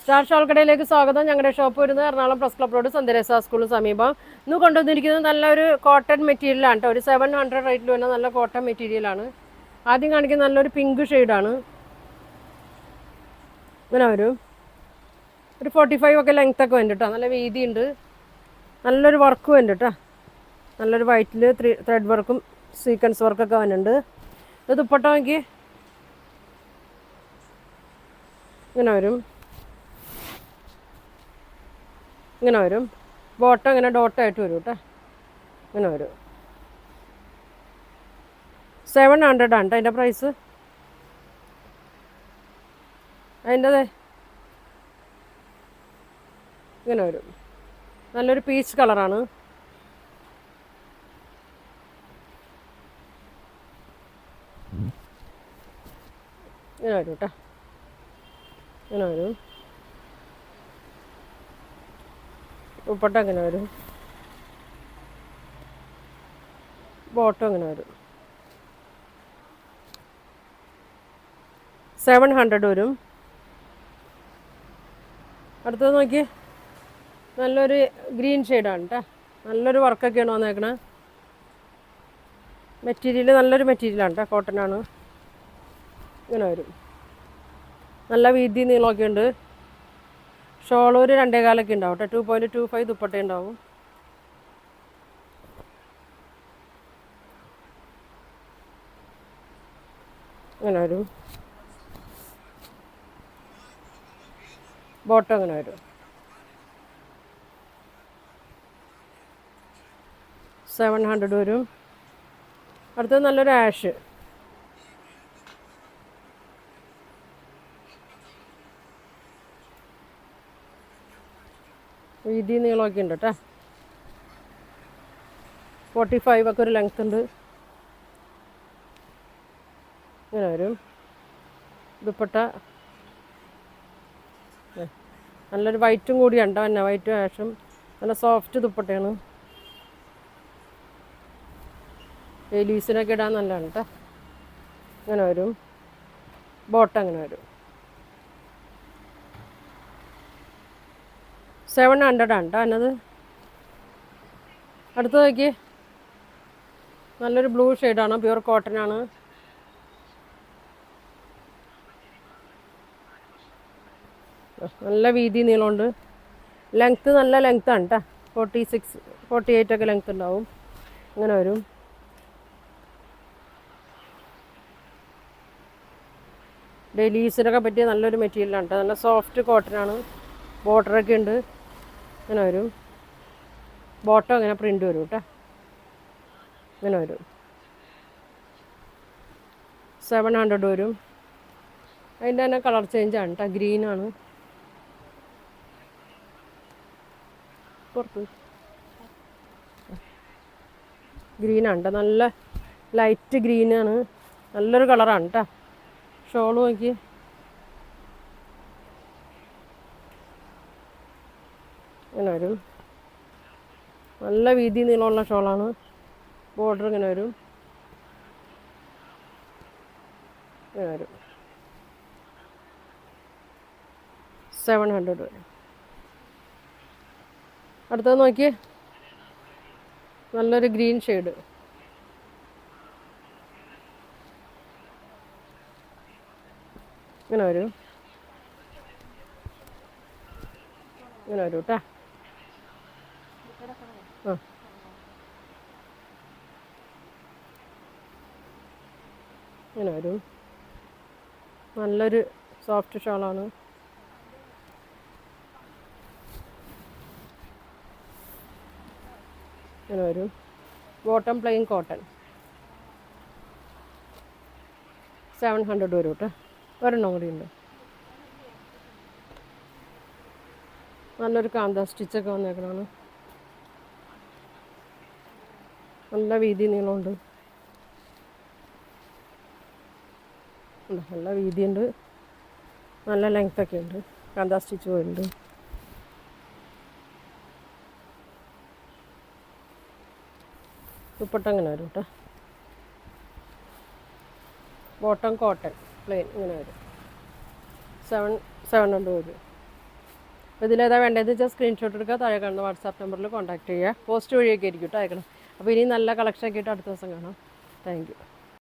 Star shawl കടയിലേക്ക് സ്വാഗതം. ഞങ്ങളുടെ ഷോപ്പ് വരുന്നത് എറണാകുളം പ്രസ് ക്ലബ് റോഡ് സന്ധ്യരേസ സ്കൂളിന് സമീപം. ഇന്ന് കൊണ്ടുവന്നിരിക്കുന്നത് നല്ലൊരു കോട്ടൺ മെറ്റീരിയലാണ് കേട്ടോ. ഒരു 700 റേറ്റിൽ വരുന്ന നല്ല കോട്ടൺ മെറ്റീരിയലാണ്. ആദ്യം കാണിക്കുന്നത് നല്ലൊരു പിങ്ക് ഷെയ്ഡാണ്. ഇങ്ങനെ വരും. ഒരു 45 ഒക്കെ ലെങ്ത് ഒക്കെ ഉണ്ട് കേട്ടോ. നല്ല വീതിയുണ്ട്. നല്ലൊരു വർക്ക് ഉണ്ട് കേട്ടോ. നല്ലൊരു വൈറ്റിൽ ത്രെഡ് വർക്കും സീക്വൻസ് വർക്കൊക്കെ വന്നിട്ടുണ്ട്. ഇത് ദുപ്പട്ട നോക്കി ഇങ്ങനെ വരും. ഇങ്ങനെ വരും. ബോട്ടം ഇങ്ങനെ ഡോട്ടായിട്ട് വരും കേട്ടോ. ഇങ്ങനെ വരും. 700 ആണ് കേട്ടോ അതിൻ്റെ പ്രൈസ്. അതിൻ്റെ ഇങ്ങനെ വരും. നല്ലൊരു പീച്ച് കളറാണ്. ഇങ്ങനെ വരും കേട്ടോ. ഇങ്ങനെ വരും. ദുപ്പട്ട ഇങ്ങനെ വരും. ബോട്ടം ഇങ്ങനെ വരും. 700 വരും. അടുത്തത് നോക്കി നല്ലൊരു ഗ്രീൻ ഷെയ്ഡാണ് കേട്ടോ. നല്ലൊരു വർക്കൊക്കെയാണ് വന്നേക്കണേ. മെറ്റീരിയൽ നല്ലൊരു മെറ്റീരിയലാണ് കേട്ടോ. കോട്ടനാണ്. ഇങ്ങനെ വരും. നല്ല വീതി നീളമൊക്കെ ഉണ്ട്. ഷോൾ ഒരു 2.25 ഉണ്ടാവും കേട്ടോ. 2.25 ദുപ്പട്ട ഉണ്ടാവും. ഇങ്ങനെ വരും. ബോട്ടം ഇങ്ങനെ വരും. 700 വരും. അടുത്തത് നല്ലൊരു ആഷ്. വീതി നീളമൊക്കെ ഉണ്ട് കേട്ടോ. 45 ഒക്കെ ഒരു ലെങ്ത് ഉണ്ട്. ഇങ്ങനെ വരും. ദുപ്പട്ട നല്ലൊരു വൈറ്റും കൂടിയാണ് കേട്ടോ. തന്നെ വൈറ്റും ആഷും നല്ല സോഫ്റ്റ് ദുപ്പട്ടയാണ്. ഡെയിലീസിനൊക്കെ ഇടാൻ നല്ലതാണ് കേട്ടോ. ഇങ്ങനെ വരും. ബോട്ടം അങ്ങനെ വരും. 700 ആണ് കേട്ടോ എന്നത്. അടുത്ത് നോക്കി നല്ലൊരു ബ്ലൂ ഷെയ്ഡാണ്. പ്യുവർ കോട്ടനാണ്. നല്ല വീതി നീളമുണ്ട്. ലെങ്ത്ത് നല്ല ലെങ്ത്താണ് കേട്ടോ. 46 48 ഒക്കെ ലെങ്ത്ത് ഉണ്ടാവും. ഇങ്ങനെ വരും. ഡെയിലി യൂസിനൊക്കെ പറ്റിയ നല്ലൊരു മെറ്റീരിയലാണ് കേട്ടോ. നല്ല സോഫ്റ്റ് കോട്ടനാണ്. ബോർഡറൊക്കെ ഉണ്ട്. ഇങ്ങനെ വരും. ബോട്ടം ഇങ്ങനെ പ്രിൻ്റ് വരും കേട്ടോ. ഇങ്ങനെ വരും. 700 വരും. അതിൻ്റെ തന്നെ കളർ ചേഞ്ചാണ് കേട്ടോ. ഗ്രീനാണ്. പുറത്ത് ഗ്രീനാണ് കേട്ടോ. നല്ല ലൈറ്റ് ഗ്രീനാണ്. നല്ലൊരു കളറാണ് കേട്ടോ. ഷോൾ നോക്കി ഇങ്ങനെ വരും. നല്ല വീതി നീളമുള്ള ഷോളാണ്. ബോർഡർ ഇങ്ങനെ വരും. ഇങ്ങനെ വരും. 700 വരും. അടുത്തത് നോക്കി നല്ലൊരു ഗ്രീൻ ഷെയ്ഡ്. ഇങ്ങനെ വരും. ഇങ്ങനെ വരും കേട്ടോ. ആ ഇങ്ങനെ വരും. നല്ലൊരു സോഫ്റ്റ് ഷോളാണ്. ഇങ്ങനെ വരും. Bottom plain cotton. 700 വരും കേട്ടോ. ഒരെണ്ണം കൂടി ഉണ്ട്. നല്ലൊരു കാന്ത സ്റ്റിച്ചൊക്കെ വന്നേക്കണതാണ്. നല്ല വീതി നീളമുണ്ട്. നല്ല വീതിയുണ്ട്. നല്ല ലെങ്ത്തൊക്കെ ഉണ്ട്. കാന്ത സ്റ്റിച്ച് പോയിട്ടുണ്ട്. ദുപ്പട്ട അങ്ങനെ വരും കേട്ടോ. ബോട്ടം കോട്ടൺ പ്ലെയിൻ ഇങ്ങനെ വരും. 700 വരും. അപ്പോൾ ഇതിലേതാ വേണ്ടതെന്ന് വെച്ചാൽ സ്ക്രീൻഷോട്ട് എടുക്കുക, താഴെ കാണുന്ന വാട്സാപ്പ് നമ്പറിൽ കോൺടാക്ട് ചെയ്യുക. പോസ്റ്റ് വഴിയൊക്കെ ആയിരിക്കും കേട്ടോ അയക്കണം. അപ്പോൾ ഇനി നല്ല കളക്ഷൻ ഒക്കെ ആയിട്ട് അടുത്ത ദിവസം കാണാം. Thank you.